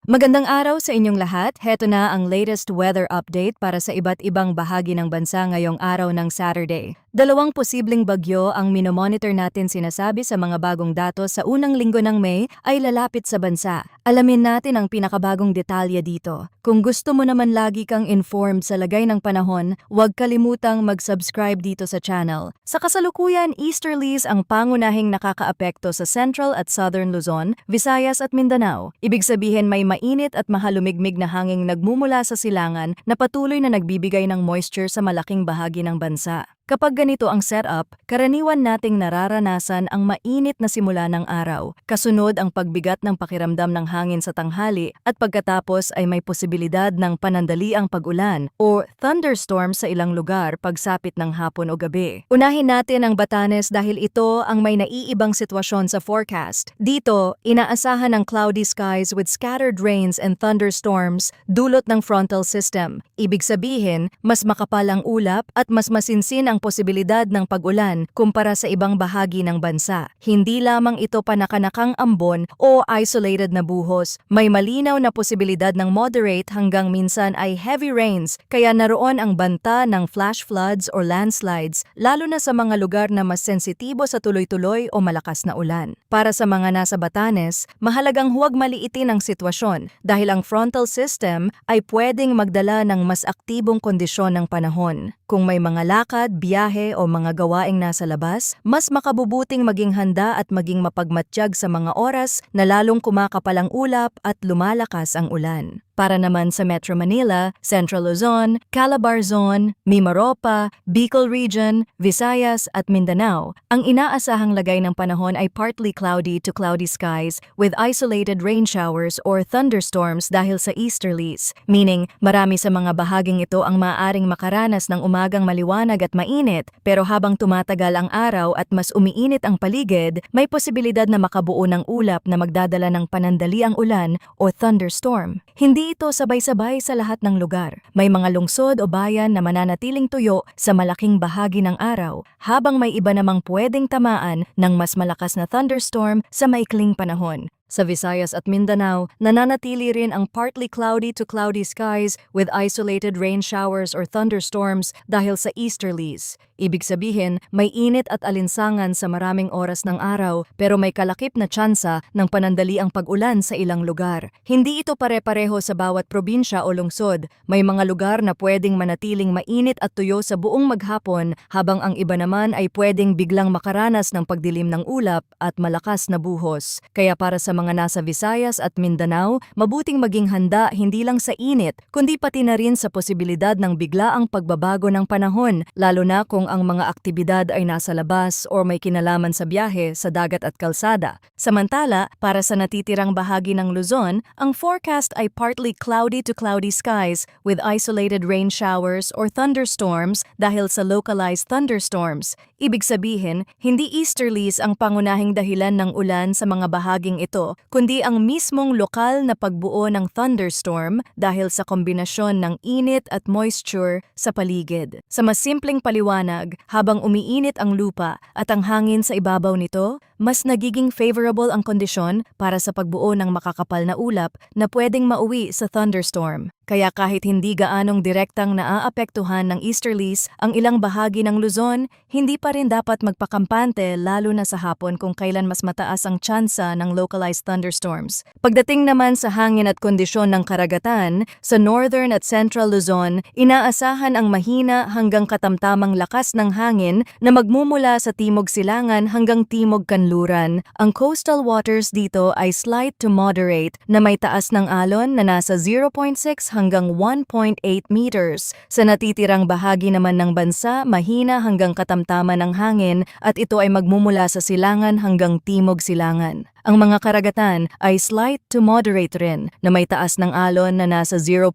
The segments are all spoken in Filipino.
Magandang araw sa inyong lahat. Heto na ang latest weather update para sa iba't ibang bahagi ng bansa ngayong araw ng Saturday. Dalawang posibleng bagyo ang minomonitor natin sinasabi sa mga bagong datos sa unang linggo ng May ay lalapit sa bansa. Alamin natin ang pinakabagong detalye dito. Kung gusto mo naman lagi kang informed sa lagay ng panahon, huwag kalimutang mag-subscribe dito sa channel. Sa kasalukuyan, easterlies ang pangunahing nakakaapekto sa Central at Southern Luzon, Visayas at Mindanao. Ibig sabihin may mainit at mahalumigmig na hanging nagmumula sa silangan na patuloy na nagbibigay ng moisture sa malaking bahagi ng bansa. Kapag ganito ang setup, karaniwan nating nararanasan ang mainit na simula ng araw, kasunod ang pagbigat ng pakiramdam ng hangin sa tanghali at pagkatapos ay may posibilidad ng panandaliang pag-ulan o thunderstorm sa ilang lugar pagsapit ng hapon o gabi. Unahin natin ang Batanes dahil ito ang may naiibang sitwasyon sa forecast. Dito, inaasahan ng cloudy skies with scattered rains and thunderstorms dulot ng frontal system. Ibig sabihin, mas makapal ang ulap at mas masinsin ang posibilidad ng pag-ulan kumpara sa ibang bahagi ng bansa. Hindi lamang ito panakanakang ambon o isolated na buhos, may malinaw na posibilidad ng moderate hanggang minsan ay heavy rains, kaya naroon ang banta ng flash floods or landslides, lalo na sa mga lugar na mas sensitibo sa tuloy-tuloy o malakas na ulan. Para sa mga nasa Batanes, mahalagang huwag maliitin ang sitwasyon dahil ang frontal system ay pwedeng magdala ng mas aktibong kondisyon ng panahon. Kung may mga lakad, biyahe o mga gawaing nasa labas, mas makabubuting maging handa at maging mapagmatyag sa mga oras na lalong kumakapal ang ulap at lumalakas ang ulan. Para naman sa Metro Manila, Central Luzon, Calabar Zone, Mimaropa, Bicol Region, Visayas at Mindanao, ang inaasahang lagay ng panahon ay partly cloudy to cloudy skies with isolated rain showers or thunderstorms dahil sa easterlies, meaning marami sa mga bahaging ito ang maaaring makaranas ng umagang maliwanag at mainit, pero habang tumatagal ang araw at mas umiinit ang paligid, may posibilidad na makabuo ng ulap na magdadala ng panandaliang ulan o thunderstorm. Hindi ito sabay-sabay sa lahat ng lugar. May mga lungsod o bayan na mananatiling tuyo sa malaking bahagi ng araw, habang may iba namang pwedeng tamaan ng mas malakas na thunderstorm sa maikling panahon. Sa Visayas at Mindanao, nananatili rin ang partly cloudy to cloudy skies with isolated rain showers or thunderstorms dahil sa easterlies. Ibig sabihin, may init at alinsangan sa maraming oras ng araw pero may kalakip na tsansa ng panandaliang pag-ulan sa ilang lugar. Hindi ito pare-pareho sa bawat probinsya o lungsod. May mga lugar na pwedeng manatiling mainit at tuyo sa buong maghapon habang ang iba naman ay pwedeng biglang makaranas ng pagdilim ng ulap at malakas na buhos. Kaya para sa mga nasa Visayas at Mindanao, mabuting maging handa hindi lang sa init, kundi pati na rin sa posibilidad ng biglaang pagbabago ng panahon, lalo na kung ang mga aktibidad ay nasa labas o may kinalaman sa biyahe sa dagat at kalsada. Samantala, para sa natitirang bahagi ng Luzon, ang forecast ay partly cloudy to cloudy skies with isolated rain showers or thunderstorms dahil sa localized thunderstorms. Ibig sabihin, hindi easterlies ang pangunahing dahilan ng ulan sa mga bahaging ito, kundi ang mismong lokal na pagbuo ng thunderstorm dahil sa kombinasyon ng init at moisture sa paligid. Sa mas simpleng paliwanag, habang umiinit ang lupa at ang hangin sa ibabaw nito, mas nagiging favorable ang kondisyon para sa pagbuo ng makakapal na ulap na pwedeng mauwi sa thunderstorm. Kaya kahit hindi gaanong direktang naaapektuhan ng easterlies ang ilang bahagi ng Luzon, hindi pa rin dapat magpakampante lalo na sa hapon kung kailan mas mataas ang tsansa ng localized thunderstorms. Pagdating naman sa hangin at kondisyon ng karagatan, sa northern at central Luzon, inaasahan ang mahina hanggang katamtamang lakas ng hangin na magmumula sa timog silangan hanggang timog kanluran. Ang coastal waters dito ay slight to moderate na may taas ng alon na nasa 0.6 hanggang 1.8 meters. Sa natitirang bahagi naman ng bansa, mahina hanggang katamtaman ng hangin at ito ay magmumula sa silangan hanggang timog silangan. Ang mga karagatan ay slight to moderate rin na may taas ng alon na nasa 0.6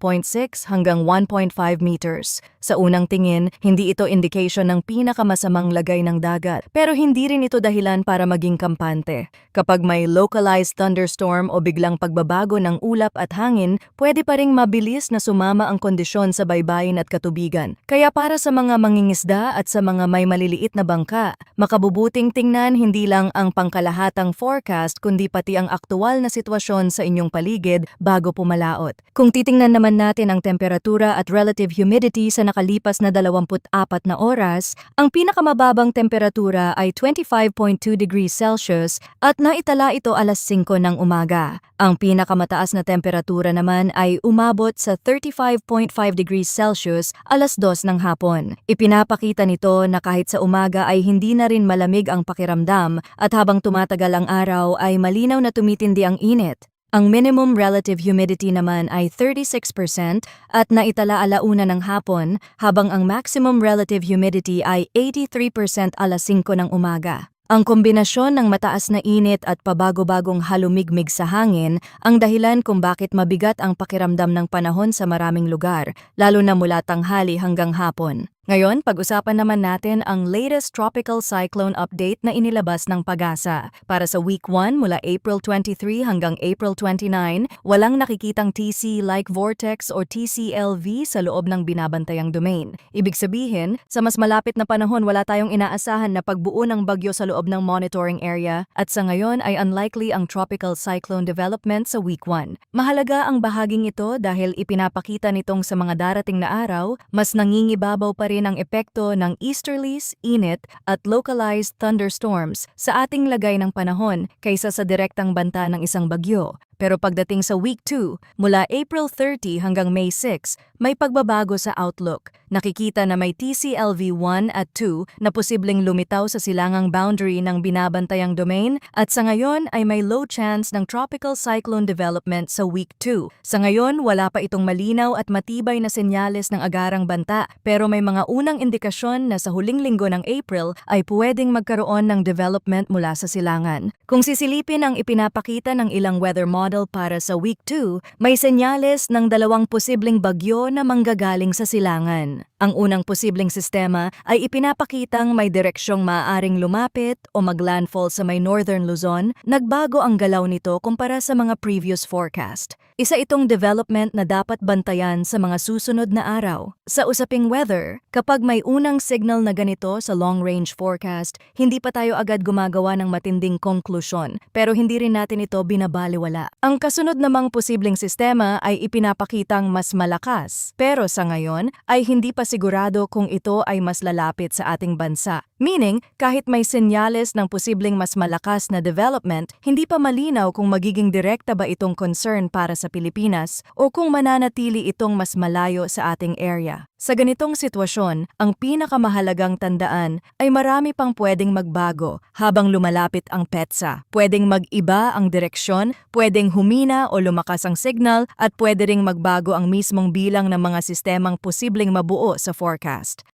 hanggang 1.5 meters. Sa unang tingin, hindi ito indication ng pinakamasamang lagay ng dagat, pero hindi rin ito dahilan para maging kampante. Kapag may localized thunderstorm o biglang pagbabago ng ulap at hangin, pwede pa ring mabilis na sumama ang kondisyon sa baybayin at katubigan. Kaya para sa mga mangingisda at sa mga may maliliit na bangka, makabubuting tingnan hindi lang ang pangkalahatang forecast forecast kundi pati ang aktual na sitwasyon sa inyong paligid bago pumalaot. Kung titingnan naman natin ang temperatura at relative humidity sa nakalipas na 24 na oras, ang pinakamababang temperatura ay 25.2 degrees Celsius at naitala ito alas 5 ng umaga. Ang pinakamataas na temperatura naman ay umabot sa 35.5 degrees Celsius alas 2 ng hapon. Ipinapakita nito na kahit sa umaga ay hindi na rin malamig ang pakiramdam at habang tumatagal ang araw ay malinaw na tumitindi ang init. Ang minimum relative humidity naman ay 36% at naitala alauna ng hapon habang ang maximum relative humidity ay 83% alas 5 ng umaga. Ang kombinasyon ng mataas na init at pabago-bagong halumigmig sa hangin ang dahilan kung bakit mabigat ang pakiramdam ng panahon sa maraming lugar, lalo na mula tanghali hanggang hapon. Ngayon, pag-usapan naman natin ang latest tropical cyclone update na inilabas ng PAGASA. Para sa week 1 mula April 23 hanggang April 29, walang nakikitang TC-like vortex or TCLV sa loob ng binabantayang domain. Ibig sabihin, sa mas malapit na panahon wala tayong inaasahan na pagbuo ng bagyo sa loob ng monitoring area at sa ngayon ay unlikely ang tropical cyclone development sa week 1. Mahalaga ang bahaging ito dahil ipinapakita nitong sa mga darating na araw, mas nangingibabaw pa rin ang epekto ng easterlies, init at localized thunderstorms sa ating lagay ng panahon kaysa sa direktang banta ng isang bagyo. Pero pagdating sa week 2, mula April 30 hanggang May 6, may pagbabago sa outlook. Nakikita na may TCLV 1 at 2 na posibleng lumitaw sa silangang boundary ng binabantayang domain at sa ngayon ay may low chance ng tropical cyclone development sa week 2. Sa ngayon, wala pa itong malinaw at matibay na senyales ng agarang banta pero may mga unang indikasyon na sa huling linggo ng April ay pwedeng magkaroon ng development mula sa silangan. Kung sisilipin ang ipinapakita ng ilang weather model para sa week 2, may senyales ng dalawang posibleng bagyo na manggagaling sa silangan. Ang unang posibleng sistema ay ipinapakitang may direksyong maaaring lumapit o maglandfall sa may northern Luzon, nagbago ang galaw nito kumpara sa mga previous forecast. Isa itong development na dapat bantayan sa mga susunod na araw. Sa usaping weather, kapag may unang signal na ganito sa long-range forecast, hindi pa tayo agad gumagawa ng matinding konklusyon, pero hindi rin natin ito binabaliwala. Ang kasunod namang posibleng sistema ay ipinapakitang mas malakas, pero sa ngayon ay hindi pa sigurado kung ito ay mas lalapit sa ating bansa. Meaning, kahit may senyales ng posibleng mas malakas na development, hindi pa malinaw kung magiging direkta ba itong concern para sa Pilipinas o kung mananatili itong mas malayo sa ating area. Sa ganitong sitwasyon, ang pinakamahalagang tandaan ay marami pang pwedeng magbago habang lumalapit ang petsa. Pwedeng mag-iba ang direksyon, pwedeng humina o lumakas ang signal at pwede ring magbago ang mismong bilang ng mga sistemang posibleng mabuo sa forecast.